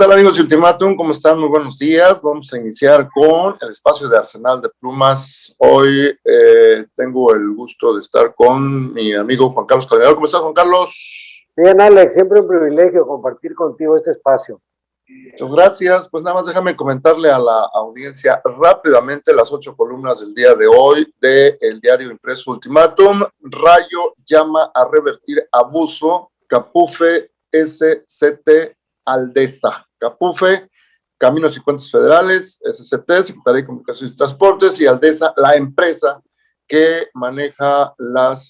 tal, amigos de Ultimátum? ¿Cómo están? Muy buenos días. Vamos a iniciar con el espacio de Arsenal de Plumas. Hoy tengo el gusto de estar con mi amigo Juan Carlos Calderón. ¿Cómo estás, Juan Carlos? Bien, Alex, siempre un privilegio compartir contigo este espacio. Muchas gracias. Pues nada más déjame comentarle a la audiencia rápidamente las 8 columnas del día de hoy del diario impreso Ultimátum. Rayo llama a revertir abuso, Capufe, SCT, Aldesa. Capufe, Caminos y Cuentas Federales, SCT, Secretaría de Comunicaciones y Transportes, y Aldesa, la empresa que maneja las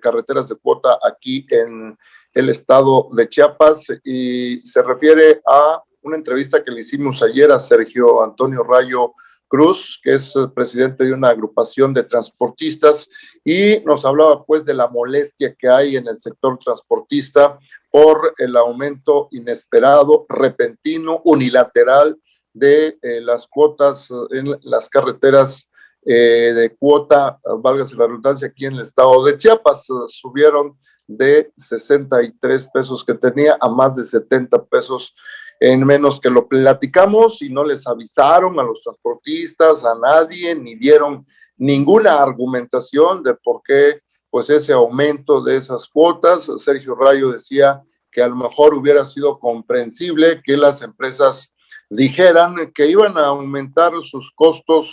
carreteras de cuota aquí en el estado de Chiapas, y se refiere a una entrevista que le hicimos ayer a Sergio Antonio Rayo Cruz, que es presidente de una agrupación de transportistas, y nos hablaba pues de la molestia que hay en el sector transportista por el aumento inesperado, repentino, unilateral de las cuotas en las carreteras de cuota, válgase la redundancia, aquí en el estado de Chiapas. Subieron de 63 pesos que tenía a más de 70 pesos en menos, que lo platicamos, y no les avisaron a los transportistas, a nadie, ni dieron ninguna argumentación de por qué pues ese aumento de esas cuotas. Sergio Rayo decía que a lo mejor hubiera sido comprensible que las empresas dijeran que iban a aumentar sus costos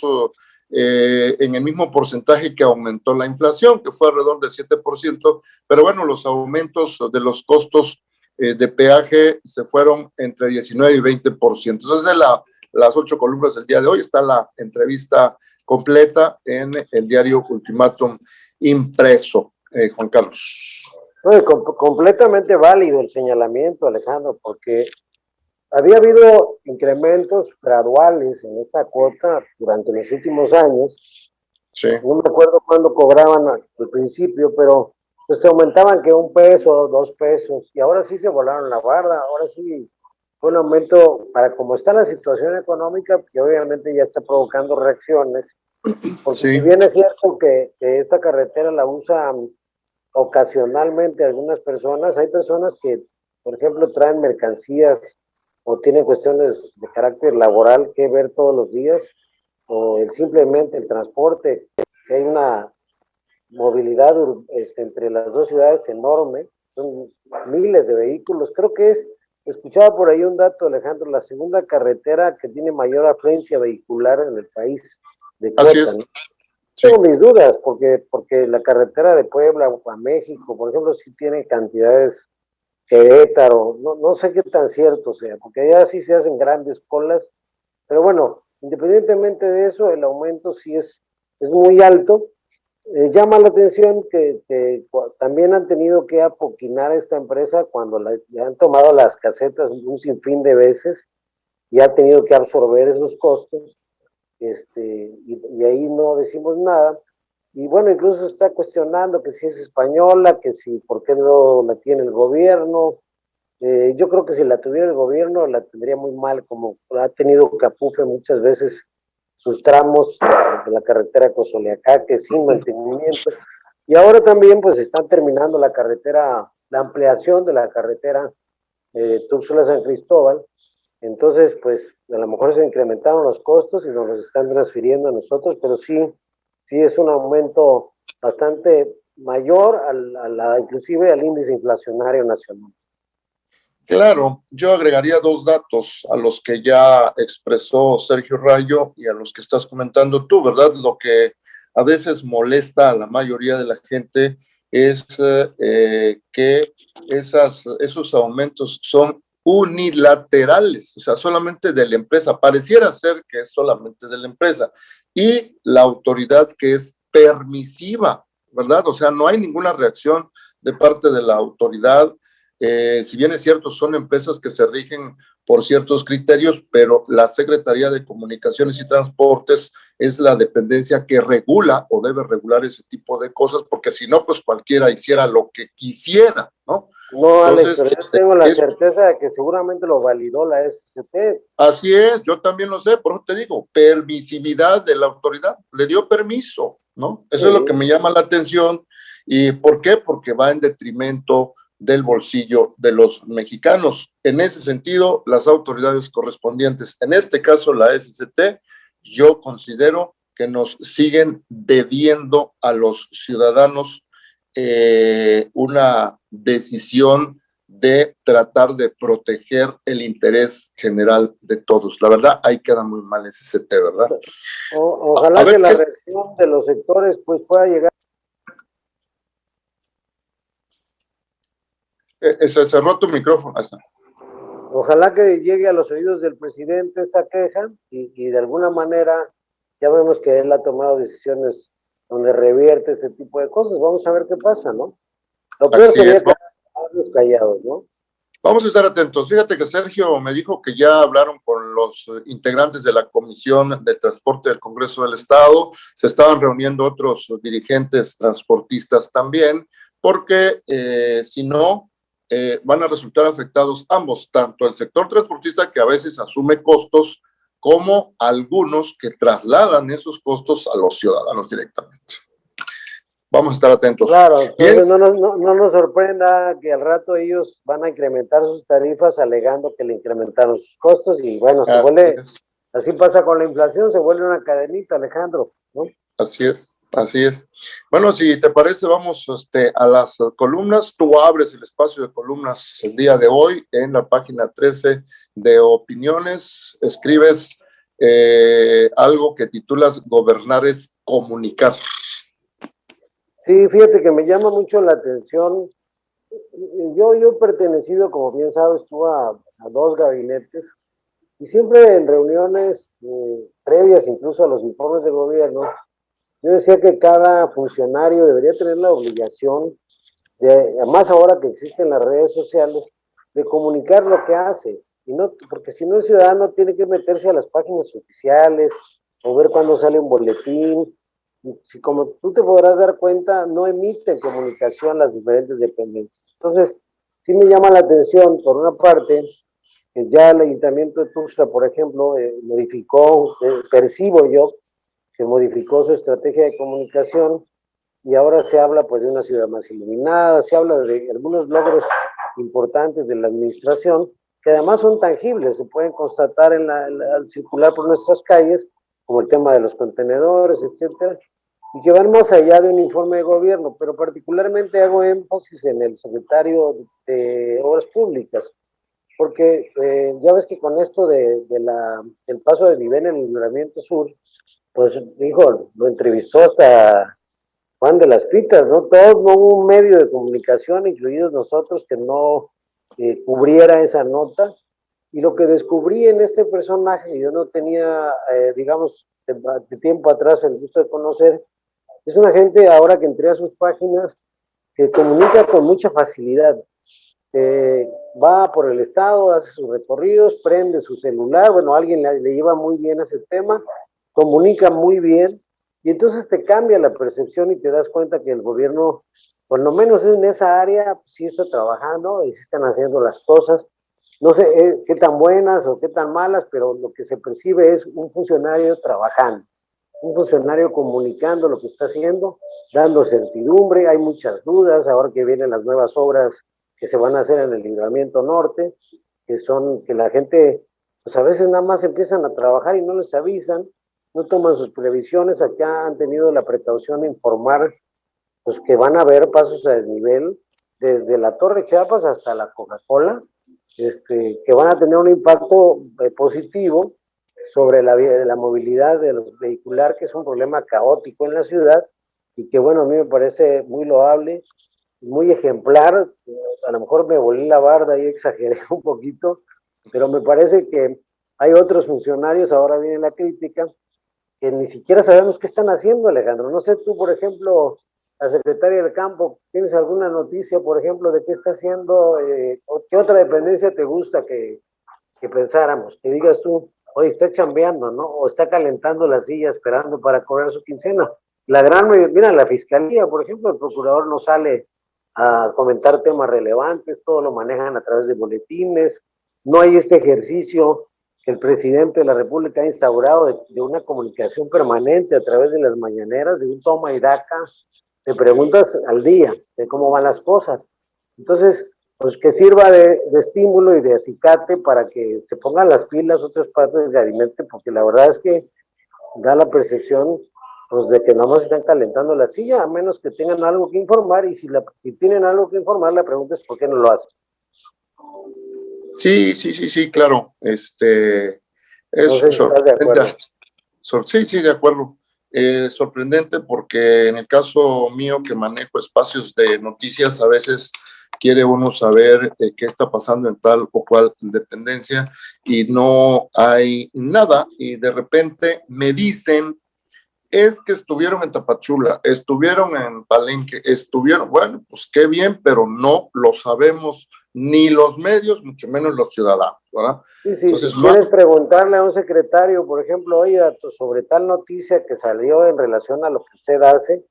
en el mismo porcentaje que aumentó la inflación, que fue alrededor del 7%, pero bueno, los aumentos de los costos de peaje se fueron entre 19 y 20%. Entonces, las 8 columnas del día de hoy está la entrevista completa en el diario Ultimátum impreso. Juan Carlos. Completamente válido el señalamiento, Alejandro, porque había habido incrementos graduales en esta cuota durante los últimos años. Sí. No me acuerdo cuándo cobraban al principio, pero pues se aumentaban que 1 peso, 2 pesos, y ahora sí se volaron la barda. Ahora sí fue un aumento para como está la situación económica, que obviamente ya está provocando reacciones, porque sí, si bien es cierto que esta carretera la usan ocasionalmente algunas personas, hay personas que, por ejemplo, traen mercancías o tienen cuestiones de carácter laboral que ver todos los días, o simplemente el transporte, que hay una movilidad entre las dos ciudades enorme, son miles de vehículos. Creo que escuchaba por ahí un dato, Alejandro, la segunda carretera que tiene mayor afluencia vehicular en el país de cuota, ¿no? Sí. Tengo mis dudas, porque la carretera de Puebla a México, por ejemplo, sí tiene cantidades. Querétaro, no sé qué tan cierto sea, porque allá sí se hacen grandes colas, pero bueno, independientemente de eso, el aumento sí es muy alto. Llama la atención que también han tenido que apoquinar a esta empresa cuando le han tomado las casetas un sinfín de veces y ha tenido que absorber esos costos, y ahí no decimos nada. Y bueno, incluso se está cuestionando que si es española, que si, ¿por qué no la tiene el gobierno? Yo creo que si la tuviera el gobierno, la tendría muy mal, como ha tenido Capufe muchas veces sus tramos de la carretera Cozoleacaque sin mantenimiento. Y ahora también pues están terminando la carretera, la ampliación de la carretera Tuxtla-San Cristóbal. Entonces, pues a lo mejor se incrementaron los costos y nos los están transfiriendo a nosotros, pero sí es un aumento bastante mayor inclusive al índice inflacionario nacional. Claro, yo agregaría 2 datos a los que ya expresó Sergio Rayo y a los que estás comentando tú, ¿verdad? Lo que a veces molesta a la mayoría de la gente es que esos aumentos son unilaterales, o sea, solamente de la empresa. Pareciera ser que es solamente de la empresa, y la autoridad que es permisiva, ¿verdad? O sea, no hay ninguna reacción de parte de la autoridad. Si bien es cierto, son empresas que se rigen por ciertos criterios, pero la Secretaría de Comunicaciones y Transportes es la dependencia que regula o debe regular ese tipo de cosas, porque si no, pues cualquiera hiciera lo que quisiera, ¿no? No, Alex, pero yo tengo la certeza de que seguramente lo validó la SCT. Así es, yo también lo sé, por eso te digo, permisividad de la autoridad, le dio permiso, ¿no? Eso es lo que me llama la atención. ¿Y por qué? Porque va en detrimento del bolsillo de los mexicanos. En ese sentido, las autoridades correspondientes, en este caso la SCT, yo considero que nos siguen debiendo a los ciudadanos una decisión de tratar de proteger el interés general de todos. La verdad, ahí queda muy mal SCT, ¿verdad? Ojalá que la reacción de los sectores pues pueda llegar. Se cerró tu micrófono. Ahí está. Ojalá que llegue a los oídos del presidente esta queja y de alguna manera ya vemos que él ha tomado decisiones donde revierte este tipo de cosas. Vamos a ver qué pasa, ¿no? Lo peor sería quedarnos callados, ¿no? Vamos a estar atentos. Fíjate que Sergio me dijo que ya hablaron con los integrantes de la Comisión de Transporte del Congreso del Estado. Se estaban reuniendo otros dirigentes transportistas también, porque si no, van a resultar afectados ambos, tanto el sector transportista, que a veces asume costos, como algunos que trasladan esos costos a los ciudadanos directamente. Vamos a estar atentos. Claro, entonces no nos sorprenda que al rato ellos van a incrementar sus tarifas alegando que le incrementaron sus costos y bueno, se vuelve, así pasa con la inflación, se vuelve una cadenita, Alejandro, ¿no? Así es, así es. Bueno, si te parece, vamos a las columnas. Tú abres el espacio de columnas el día de hoy en la página 13 de Opiniones. Escribes algo que titulas Gobernar es comunicar. Sí, fíjate que me llama mucho la atención. Yo he pertenecido, como bien sabes tú, a dos gabinetes y siempre en reuniones previas incluso a los informes de gobierno, yo decía que cada funcionario debería tener la obligación, además ahora que existen las redes sociales, de comunicar lo que hace. Y no, porque si no el ciudadano tiene que meterse a las páginas oficiales o ver cuándo sale un boletín. Si como tú te podrás dar cuenta, no emiten comunicación las diferentes dependencias. Entonces, sí me llama la atención, por una parte, que ya el Ayuntamiento de Tuxtla, por ejemplo, modificó, percibo yo, que modificó su estrategia de comunicación y ahora se habla pues de una ciudad más iluminada, se habla de algunos logros importantes de la administración, que además son tangibles, se pueden constatar al circular por nuestras calles, como el tema de los contenedores, etcétera, y que van más allá de un informe de gobierno, pero particularmente hago énfasis en el secretario de Obras Públicas, porque ya ves que con esto del paso de nivel en el Libramiento Sur, pues, dijo, lo entrevistó hasta Juan de las Pitas, ¿no? Todos, no hubo un medio de comunicación, incluidos nosotros, que no cubriera esa nota. Y lo que descubrí en este personaje, yo no tenía, digamos, de tiempo atrás el gusto de conocer, es una gente ahora que entré a sus páginas que comunica con mucha facilidad. Va por el estado, hace sus recorridos, prende su celular, bueno, alguien le lleva muy bien ese tema, comunica muy bien, y entonces te cambia la percepción y te das cuenta que el gobierno, por lo menos en esa área, sí está trabajando y sí están haciendo las cosas. No sé qué tan buenas o qué tan malas, pero lo que se percibe es un funcionario trabajando, un funcionario comunicando lo que está haciendo, dando certidumbre. Hay muchas dudas ahora que vienen las nuevas obras que se van a hacer en el Libramiento Norte, que la gente, pues a veces nada más empiezan a trabajar y no les avisan, no toman sus previsiones. Acá han tenido la precaución de informar pues que van a haber pasos a desnivel desde la Torre Chiapas hasta la Coca-Cola, que van a tener un impacto positivo sobre la movilidad de los vehicular, que es un problema caótico en la ciudad, y que bueno, a mí me parece muy loable, muy ejemplar. A lo mejor me volví la barda y exageré un poquito, pero me parece que hay otros funcionarios, ahora viene la crítica, que ni siquiera sabemos qué están haciendo, Alejandro. No sé tú, por ejemplo, la secretaria del campo, ¿tienes alguna noticia, por ejemplo, de qué está haciendo, o qué otra dependencia te gusta que pensáramos? Que digas tú, oye, está chambeando, ¿no? O está calentando la silla esperando para cobrar su quincena. Mira, la fiscalía, por ejemplo, el procurador no sale a comentar temas relevantes, todo lo manejan a través de boletines, no hay este ejercicio que el presidente de la República ha instaurado de una comunicación permanente a través de las mañaneras, de un toma y daca, de preguntas al día, de cómo van las cosas. Entonces, pues que sirva de estímulo y de acicate para que se pongan las pilas otras partes del gabinete, porque la verdad es que da la percepción pues de que nomás están calentando la silla, a menos que tengan algo que informar, y si tienen algo que informar, la pregunta es ¿por qué no lo hacen? Sí, claro. Es No sé si estás de acuerdo. Sí, de acuerdo. Sorprendente porque en el caso mío que manejo espacios de noticias, a veces quiere uno saber qué está pasando en tal o cual dependencia y no hay nada y de repente me dicen es que estuvieron en Tapachula, estuvieron en Palenque, bueno, pues qué bien, pero no lo sabemos ni los medios, mucho menos los ciudadanos, ¿verdad? Sí, entonces, si quieres preguntarle a un secretario, por ejemplo, oye, sobre tal noticia que salió en relación a lo que usted hace,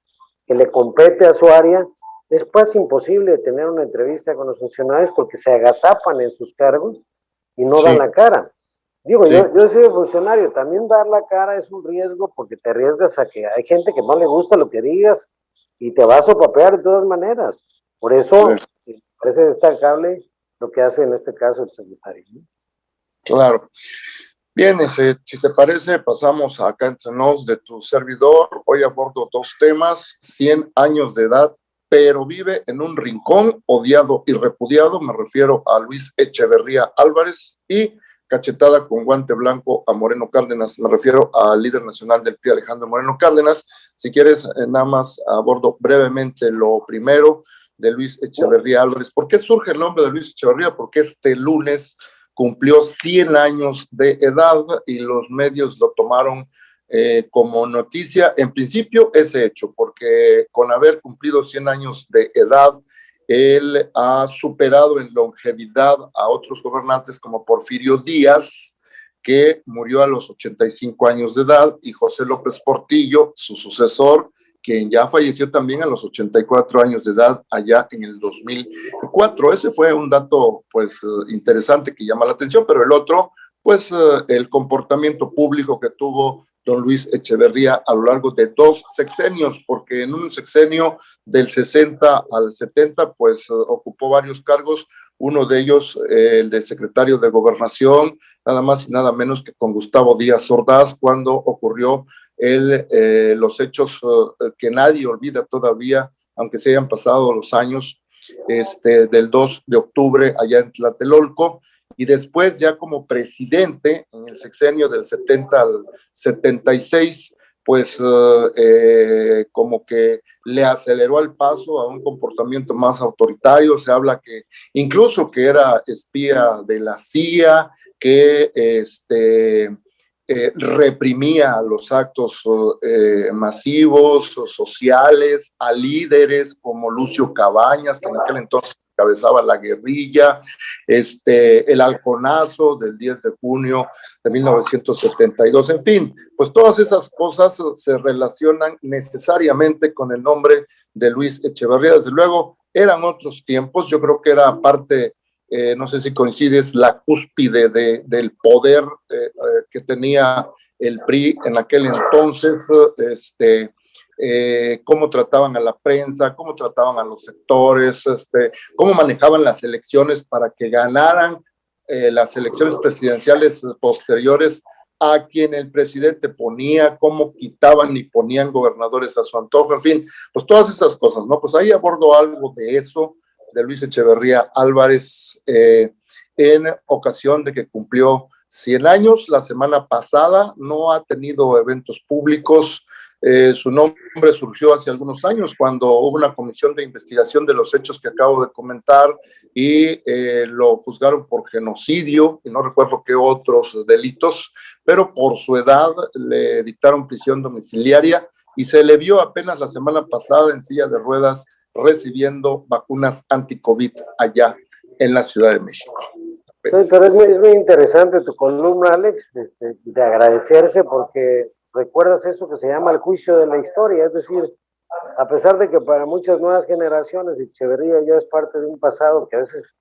que le compete a su área, es pues imposible tener una entrevista con los funcionarios porque se agazapan en sus cargos y no dan la cara. Digo, yo soy funcionario, también dar la cara es un riesgo porque te arriesgas a que hay gente que no le gusta lo que digas y te va a sopapear de todas maneras. Por eso me parece destacable lo que hace en este caso el secretario, ¿no? Claro. Bien, si te parece, pasamos acá entre nos de tu servidor. Hoy abordo dos temas: 100 años de edad, pero vive en un rincón, odiado y repudiado. Me refiero a Luis Echeverría Álvarez, y cachetada con guante blanco a Moreno Cárdenas. Me refiero al líder nacional del PRI, Alejandro Moreno Cárdenas. Si quieres, nada más abordo brevemente lo primero de Luis Echeverría Álvarez. ¿Por qué surge el nombre de Luis Echeverría? Porque este lunes cumplió 100 años de edad y los medios lo tomaron como noticia. En principio, ese hecho, porque con haber cumplido 100 años de edad, él ha superado en longevidad a otros gobernantes como Porfirio Díaz, que murió a los 85 años de edad, y José López Portillo, su sucesor, quien ya falleció también a los 84 años de edad allá en el 2004. Ese fue un dato pues interesante que llama la atención, pero el otro, pues el comportamiento público que tuvo don Luis Echeverría a lo largo de dos sexenios, porque en un sexenio del 60 al 70 pues ocupó varios cargos, uno de ellos el de secretario de Gobernación, nada más y nada menos que con Gustavo Díaz Ordaz, cuando ocurrió los hechos que nadie olvida todavía, aunque se hayan pasado los años, del 2 de octubre allá en Tlatelolco, y después ya como presidente en el sexenio del 70 al 76, pues como que le aceleró el paso a un comportamiento más autoritario. Se habla que incluso que era espía de la CIA, que reprimía los actos masivos, sociales, a líderes como Lucio Cabañas, que en aquel entonces encabezaba la guerrilla, el halconazo del 10 de junio de 1972, en fin, pues todas esas cosas se relacionan necesariamente con el nombre de Luis Echeverría. Desde luego, eran otros tiempos, yo creo que era parte no sé si coincides, la cúspide del poder que tenía el PRI en aquel entonces, cómo trataban a la prensa, cómo trataban a los sectores, cómo manejaban las elecciones para que ganaran las elecciones presidenciales posteriores a quien el presidente ponía, cómo quitaban y ponían gobernadores a su antojo, en fin, pues todas esas cosas, ¿no? Pues ahí abordo algo de eso, de Luis Echeverría Álvarez, en ocasión de que cumplió 100 años. La semana pasada no ha tenido eventos públicos. Su nombre surgió hace algunos años cuando hubo una comisión de investigación de los hechos que acabo de comentar y lo juzgaron por genocidio y no recuerdo qué otros delitos, pero por su edad le dictaron prisión domiciliaria y se le vio apenas la semana pasada en silla de ruedas recibiendo vacunas anti-COVID allá en la Ciudad de México. Pero es muy interesante tu columna, Alex, de agradecerse, porque recuerdas eso que se llama el juicio de la historia, es decir, a pesar de que para muchas nuevas generaciones Echeverría ya es parte de un pasado que a veces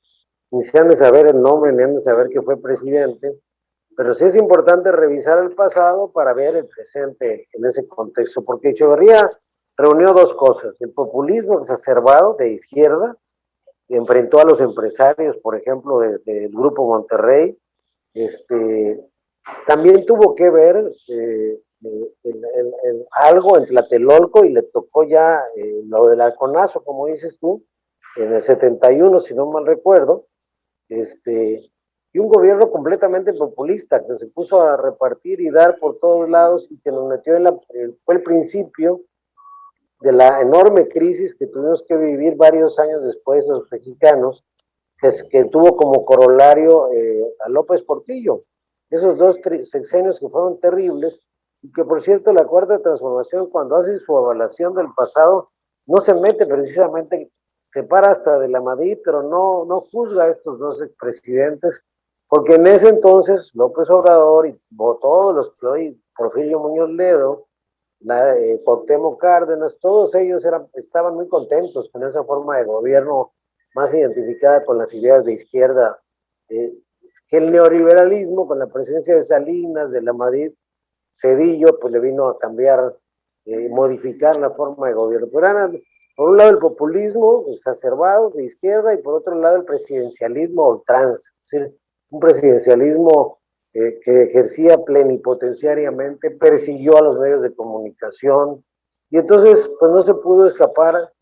ni se han de saber el nombre, ni han de saber que fue presidente, pero sí es importante revisar el pasado para ver el presente en ese contexto, porque Echeverría reunió dos cosas: el populismo exacerbado de izquierda enfrentó a los empresarios, por ejemplo, del Grupo Monterrey. También tuvo que ver algo en Tlatelolco y le tocó ya lo del halconazo, como dices tú, en el 71, si no mal recuerdo, y un gobierno completamente populista que se puso a repartir y dar por todos lados y que nos metió fue el principio de la enorme crisis que tuvimos que vivir varios años después los mexicanos, que tuvo como corolario a López Portillo. Esos dos sexenios que fueron terribles, y que por cierto la Cuarta Transformación, cuando hace su evaluación del pasado, no se mete precisamente, se para hasta de la Madrid, pero no juzga a estos dos expresidentes, porque en ese entonces López Obrador y todos los que hoy, Porfirio Muñoz Ledo, Cuauhtémoc Cárdenas, todos ellos estaban muy contentos con esa forma de gobierno más identificada con las ideas de izquierda, que el neoliberalismo, con la presencia de Salinas, de la Madrid, Zedillo, pues le vino a cambiar, modificar la forma de gobierno. Pero era, por un lado, el populismo exacerbado de izquierda y por otro lado, el presidencialismo ultranza, es decir, un presidencialismo que ejercía plenipotenciariamente, persiguió a los medios de comunicación y entonces, pues no se pudo escapar,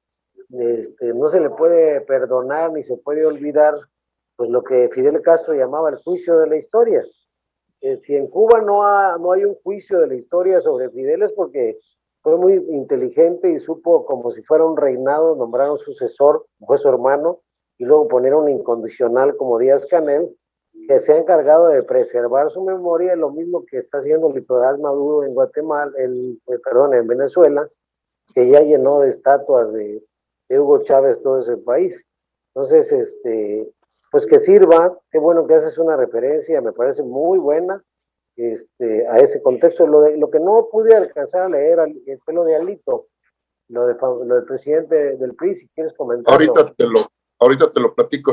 no se le puede perdonar ni se puede olvidar pues lo que Fidel Castro llamaba el juicio de la historia. Si en Cuba no hay un juicio de la historia sobre Fidel es porque fue muy inteligente y supo, como si fuera un reinado, nombrar un sucesor, fue su hermano, y luego poner un incondicional como Díaz-Canel, que se ha encargado de preservar su memoria, lo mismo que está haciendo Nicolás Maduro en Guatemala, en Venezuela, que ya llenó de estatuas de Hugo Chávez todo ese país. Entonces, pues que sirva, qué bueno que haces una referencia, me parece muy buena, a ese contexto. Lo que no pude alcanzar a leer fue lo de Alito, lo del presidente del PRI, si quieres comentarlo. Ahorita te lo platico.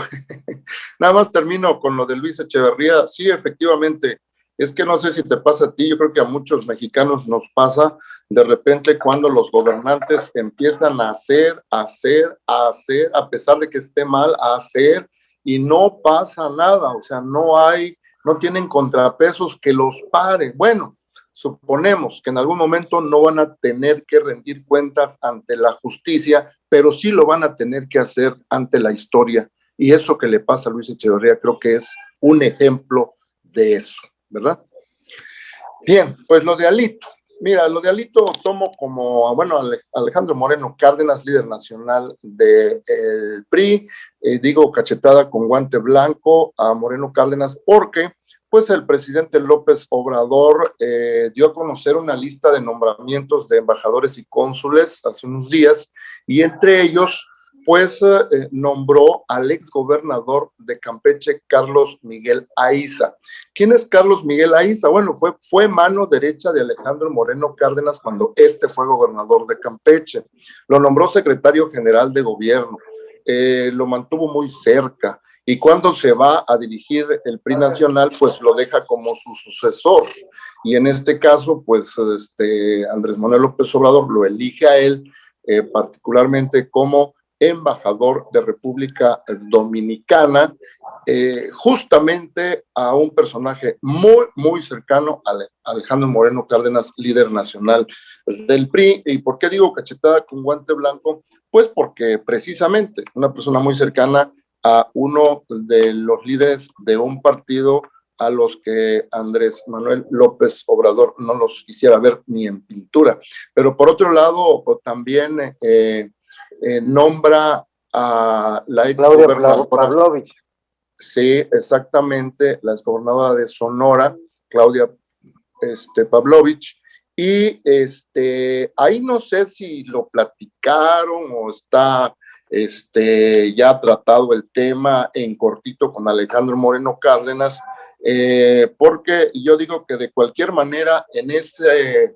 Nada más termino con lo de Luis Echeverría. Sí, efectivamente, es que no sé si te pasa a ti, yo creo que a muchos mexicanos nos pasa de repente cuando los gobernantes empiezan a hacer, a pesar de que esté mal, a hacer, y no pasa nada, o sea, no tienen contrapesos que los paren. Bueno, suponemos que en algún momento no van a tener que rendir cuentas ante la justicia, pero sí lo van a tener que hacer ante la historia. Y eso que le pasa a Luis Echeverría creo que es un ejemplo de eso, ¿verdad? Bien, pues lo de Alito. Mira, lo de Alito tomo como, bueno, Alejandro Moreno Cárdenas, líder nacional del PRI, digo cachetada con guante blanco a Moreno Cárdenas porque pues el presidente López Obrador dio a conocer una lista de nombramientos de embajadores y cónsules hace unos días y entre ellos pues nombró al exgobernador de Campeche, Carlos Miguel Aiza. ¿Quién es Carlos Miguel Aiza? Bueno, fue mano derecha de Alejandro Moreno Cárdenas cuando fue gobernador de Campeche. Lo nombró secretario general de gobierno, lo mantuvo muy cerca y cuando se va a dirigir el PRI nacional, pues lo deja como su sucesor. Y en este caso, pues Andrés Manuel López Obrador lo elige a él particularmente como embajador de República Dominicana, justamente a un personaje muy, muy cercano a Alejandro Moreno Cárdenas, líder nacional del PRI. ¿Y por qué digo cachetada con guante blanco? Pues porque precisamente una persona muy cercana a uno de los líderes de un partido a los que Andrés Manuel López Obrador no los quisiera ver ni en pintura. Pero por otro lado, también nombra a la exgobernadora Pavlovich. Sí, exactamente, la exgobernadora de Sonora, Claudia Pavlovich, y ahí no sé si lo platicaron o está ya tratado el tema en cortito con Alejandro Moreno Cárdenas, porque yo digo que de cualquier manera en ese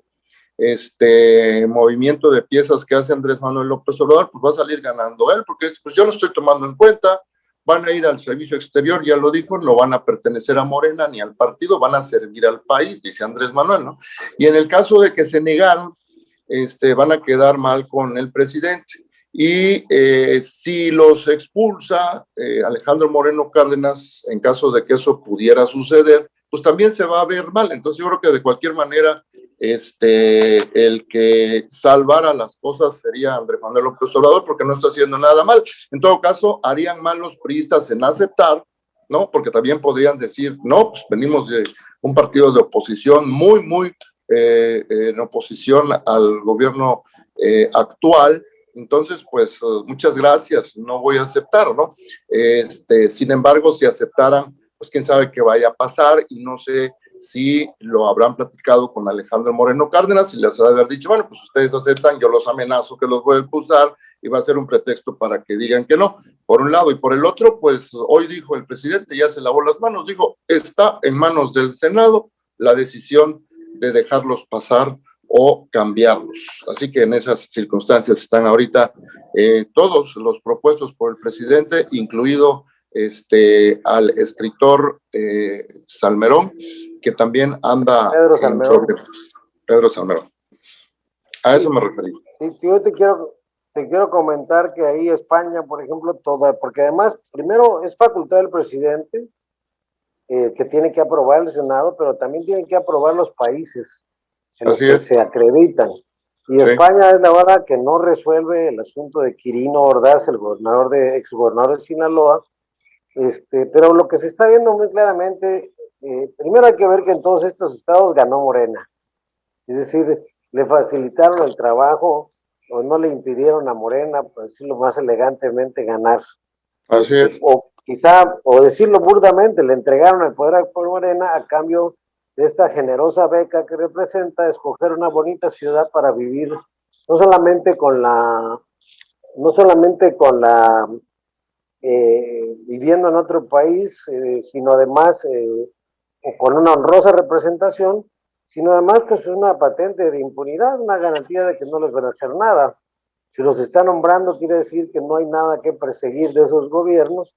movimiento de piezas que hace Andrés Manuel López Obrador, pues va a salir ganando él, porque pues yo lo estoy tomando en cuenta, van a ir al servicio exterior, ya lo dijo, no van a pertenecer a Morena ni al partido, van a servir al país, dice Andrés Manuel, ¿no? Y en el caso de que se negaron, van a quedar mal con el presidente. y si los expulsa Alejandro Moreno Cárdenas, en caso de que eso pudiera suceder, pues también se va a ver mal. Entonces yo creo que de cualquier manera el que salvara las cosas sería Andrés Manuel López Obrador, porque no está haciendo nada mal. En todo caso, harían mal los priistas en aceptar, ¿no? Porque también podrían decir, no, pues venimos de un partido de oposición muy en oposición al gobierno actual. Entonces, pues muchas gracias, no voy a aceptar, ¿no? Sin embargo, si aceptaran, pues quién sabe qué vaya a pasar, y no sé si lo habrán platicado con Alejandro Moreno Cárdenas y les ha de haber dicho, bueno, pues ustedes aceptan, yo los amenazo que los voy a expulsar, y va a ser un pretexto para que digan que no, por un lado. Y por el otro, pues hoy dijo el presidente, ya se lavó las manos, dijo, está en manos del Senado la decisión de dejarlos pasar o cambiarlos. Así que en esas circunstancias están ahorita todos los propuestos por el presidente, incluido al escritor Salmerón, que también anda en problemas. Pedro Salmerón. A eso me referí. Sí, yo te quiero comentar que ahí España, por ejemplo, toda, porque además, primero es facultad del presidente que tiene que aprobar el Senado, pero también tienen que aprobar los países en los que se acreditan. Y sí. España es la verdad que no resuelve el asunto de Quirino Ordaz, el exgobernador de Sinaloa, pero lo que se está viendo muy claramente, primero hay que ver que en todos estos estados ganó Morena, es decir, le facilitaron el trabajo o no le impidieron a Morena, por decirlo más elegantemente, ganar. Así es. O quizá, o decirlo burdamente, le entregaron el poder a Morena a cambio de esta generosa beca que representa escoger una bonita ciudad para vivir, no solamente con la viviendo en otro país, sino además con una honrosa representación, sino además que es una patente de impunidad, una garantía de que no les van a hacer nada. Si los está nombrando, quiere decir que no hay nada que perseguir de esos gobiernos,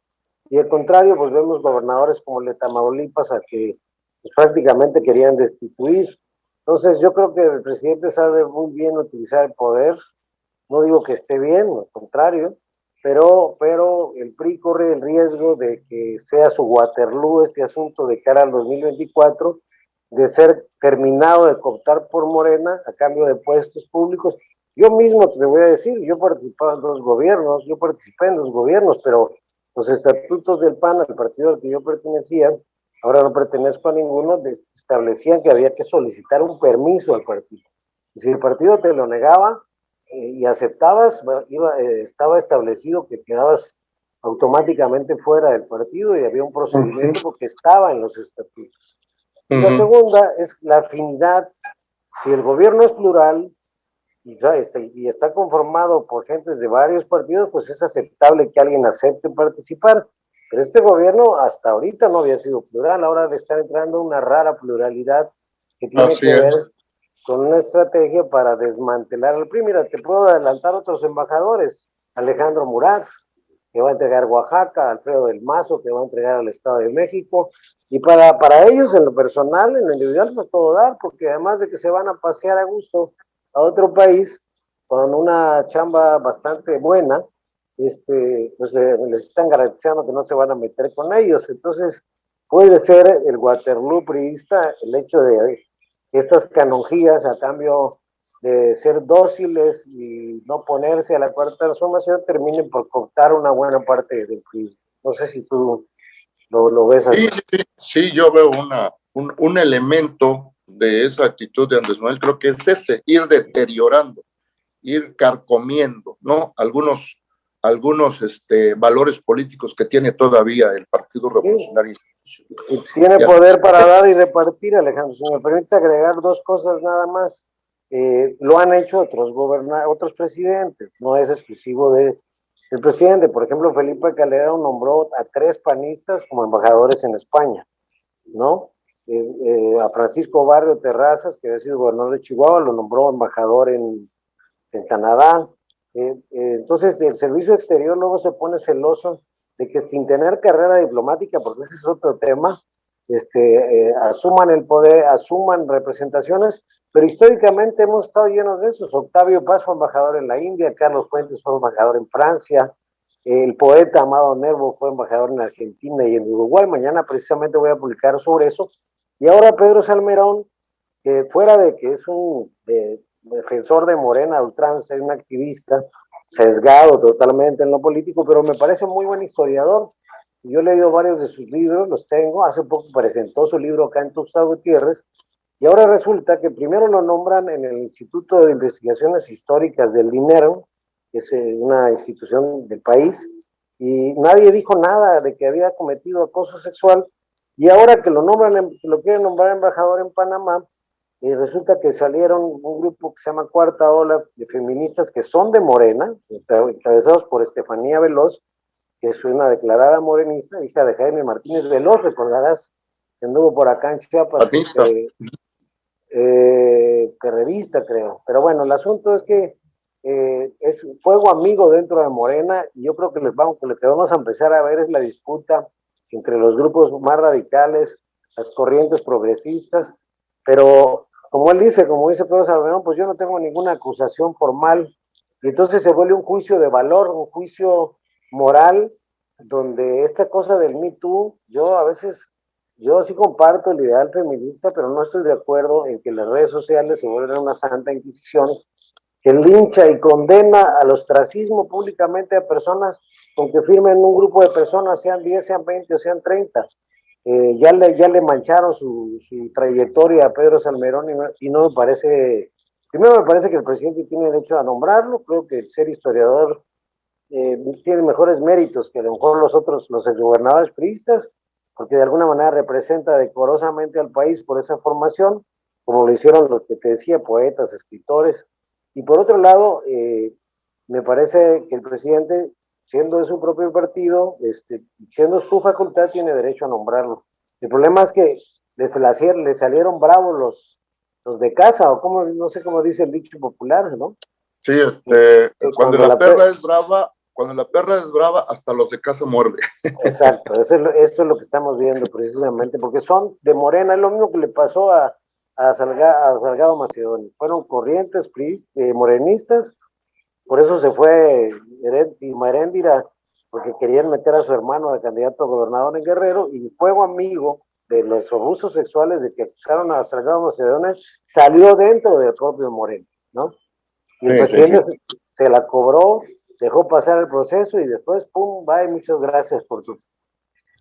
y al contrario, pues vemos gobernadores como el de Tamaulipas a que pues, prácticamente querían destituir. Entonces yo creo que el presidente sabe muy bien utilizar el poder, no digo que esté bien, al contrario, pero el PRI corre el riesgo de que sea su Waterloo este asunto de cara al 2024, de ser terminado de cooptar por Morena a cambio de puestos públicos. Yo mismo te voy a decir, yo participé en dos gobiernos, pero los estatutos del PAN, el partido al que yo pertenecía, ahora no pertenezco a ninguno, establecían que había que solicitar un permiso al partido. Y si el partido te lo negaba y aceptabas, estaba establecido que quedabas automáticamente fuera del partido y había un procedimiento que estaba en los estatutos. Y la segunda es la afinidad. Si el gobierno es plural y está conformado por gentes de varios partidos, pues es aceptable que alguien acepte participar. Pero este gobierno hasta ahorita no había sido plural, ahora le está entrando una rara pluralidad que tiene que ver con una estrategia para desmantelar al PRI. Mira, te puedo adelantar otros embajadores: Alejandro Murat, que va a entregar Oaxaca; Alfredo del Mazo, que va a entregar al Estado de México. Y para ellos, en lo personal, en lo individual, no todo dar, porque además de que se van a pasear a gusto a otro país con una chamba bastante buena, pues les están garantizando que no se van a meter con ellos. Entonces, puede ser el Waterloo priista el hecho de estas canonjías a cambio de ser dóciles y no ponerse a la cuarta transformación terminen por cooptar una buena parte del PRI. No sé si tú lo ves así. Sí, yo veo un elemento de esa actitud de Andrés Manuel, creo que es ese, ir deteriorando, ir carcomiendo, ¿no? Algunos valores políticos que tiene todavía el Partido Revolucionario. Sí. Tiene poder para dar y repartir, Alejandro. Si me permites agregar dos cosas nada más. Lo han hecho otros presidentes, no es exclusivo del presidente. Por ejemplo, Felipe Calderón nombró a 3 panistas como embajadores en España, ¿no? A Francisco Barrio Terrazas, que había sido gobernador de Chihuahua, lo nombró embajador en Canadá. Entonces, el servicio exterior luego se pone celoso de que sin tener carrera diplomática, porque ese es otro tema, asuman el poder, asuman representaciones, pero históricamente hemos estado llenos de esos. Octavio Paz fue embajador en la India, Carlos Fuentes fue embajador en Francia, el poeta Amado Nervo fue embajador en Argentina y en Uruguay. Mañana precisamente voy a publicar sobre eso. Y ahora Pedro Salmerón, que fuera de que es un defensor de Morena ultranza, es un activista sesgado totalmente en lo político, pero me parece muy buen historiador. Yo he leído varios de sus libros, los tengo. Hace poco presentó su libro acá en Tuxtla Gutiérrez, y ahora resulta que primero lo nombran en el Instituto de Investigaciones Históricas del Dinero, que es una institución del país, y nadie dijo nada de que había cometido acoso sexual, y ahora que lo nombran, lo quieren nombrar embajador en Panamá, y resulta que salieron un grupo que se llama Cuarta Ola de feministas que son de Morena, encabezados por Estefanía Veloz, que es una declarada morenista, hija de Jaime Martínez Veloz, recordarás, que anduvo por acá en Chiapas, carrerista, creo. Pero bueno, el asunto es que es fuego amigo dentro de Morena, y yo creo que lo que vamos a empezar a ver es la disputa entre los grupos más radicales, las corrientes progresistas, pero como él dice, como dice Pedro Salmerón, pues yo no tengo ninguna acusación formal, y entonces se vuelve un juicio de valor, un juicio moral, donde esta cosa del Me Too, yo sí comparto el ideal feminista, pero no estoy de acuerdo en que las redes sociales se vuelvan una santa inquisición que lincha y condena al ostracismo públicamente a personas con que firmen un grupo de personas, sean 10, sean 20 o sean 30. Ya le mancharon su trayectoria a Pedro Salmerón, y no me parece, primero me parece que el presidente tiene derecho a nombrarlo. Creo que el ser historiador tiene mejores méritos que a lo mejor los exgobernadores priistas, porque de alguna manera representa decorosamente al país por esa formación, como lo hicieron los que te decía, poetas, escritores. Y por otro lado, me parece que el presidente, siendo de su propio partido, siendo su facultad, tiene derecho a nombrarlo. El problema es que le salieron bravos los de casa, o como, no sé cómo dice el dicho popular, ¿no? Sí, cuando la perra es brava, hasta los de casa muerde. Exacto, eso es lo que estamos viendo precisamente, porque son de Morena. Es lo mismo que le pasó a Salgado Macedonio. Fueron corrientes morenistas, por eso se fue Heréndira, porque querían meter a su hermano de candidato a gobernador en Guerrero, y fuego amigo de los abusos sexuales de que acusaron a Salgado Macedonio, salió dentro del propio Moreno, ¿no? Y el presidente se la cobró, dejó pasar el proceso, y después, pum, bye, muchas gracias por tu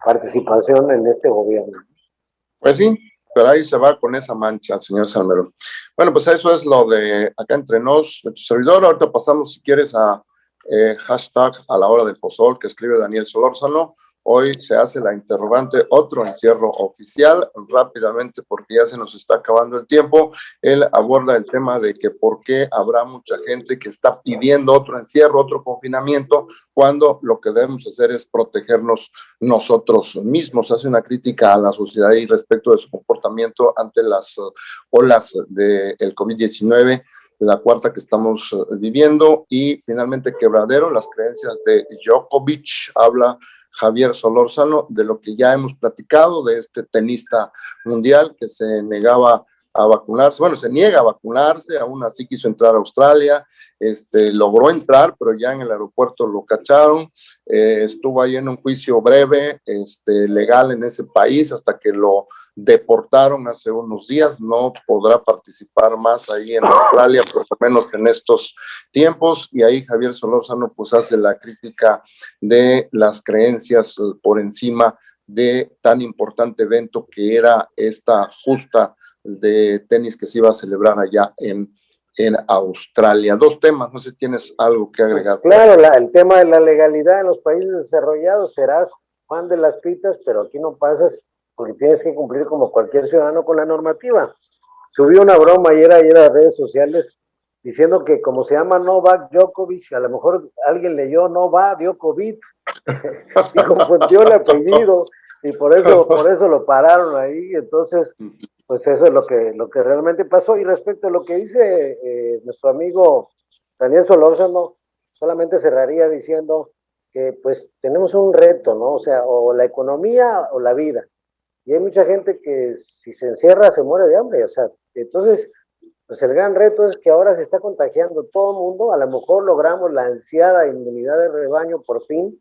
participación en este gobierno. Pues sí, pero ahí se va con esa mancha, señor Salmerón. Bueno, pues eso es lo de acá entre nos, de tu servidor. Ahorita pasamos, si quieres, a hashtag a la hora del pozol, que escribe Daniel Solórzano. Hoy se hace la interrogante, otro encierro oficial, rápidamente porque ya se nos está acabando el tiempo. Él aborda el tema de que por qué habrá mucha gente que está pidiendo otro encierro, otro confinamiento, cuando lo que debemos hacer es protegernos nosotros mismos. Hace una crítica a la sociedad y respecto de su comportamiento ante las olas del COVID-19, la cuarta que estamos viviendo. Y finalmente, quebradero, las creencias de Djokovic. Habla Javier Solórzano de lo que ya hemos platicado, de este tenista mundial que se negaba a vacunarse, bueno, se niega a vacunarse, aún así quiso entrar a Australia, logró entrar, pero ya en el aeropuerto lo cacharon, estuvo ahí en un juicio breve, legal en ese país, hasta que lo deportaron hace unos días. No podrá participar más ahí en Australia, por lo menos en estos tiempos. Y ahí Javier Solórzano pues hace la crítica de las creencias por encima de tan importante evento que era esta justa de tenis que se iba a celebrar allá en Australia. Dos temas, no sé si tienes algo que agregar. Claro, el tema de la legalidad en los países desarrollados. Serás fan de las pitas, pero aquí no pasas, porque tienes que cumplir como cualquier ciudadano con la normativa. Subí una broma ayer a las redes sociales diciendo que como se llama Novak Djokovic, a lo mejor alguien leyó Novak Djokovic y confundió el apellido, y por eso lo pararon ahí. Entonces, pues eso es lo que realmente pasó. Y respecto a lo que dice nuestro amigo Daniel Solórzano, solamente cerraría diciendo que pues tenemos un reto, ¿no? O sea, o la economía o la vida. Y hay mucha gente que si se encierra se muere de hambre. O sea, entonces Pues el gran reto es que ahora se está contagiando todo el mundo, a lo mejor logramos la ansiada inmunidad de rebaño por fin,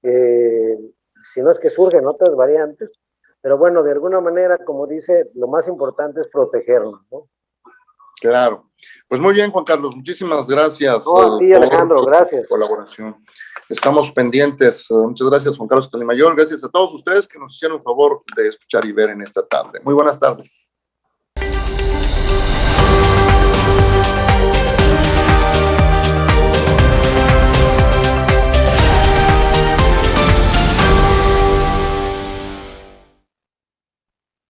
si no es que surgen otras variantes, pero bueno, de alguna manera, como dice, lo más importante es protegernos, ¿no? Claro. Pues muy bien, Juan Carlos, muchísimas gracias No, a ti, Alejandro, gracias. Por colaboración. Estamos pendientes. Muchas gracias, Juan Carlos Catalimayor. Gracias a todos ustedes que nos hicieron el favor de escuchar y ver en esta tarde. Muy buenas tardes.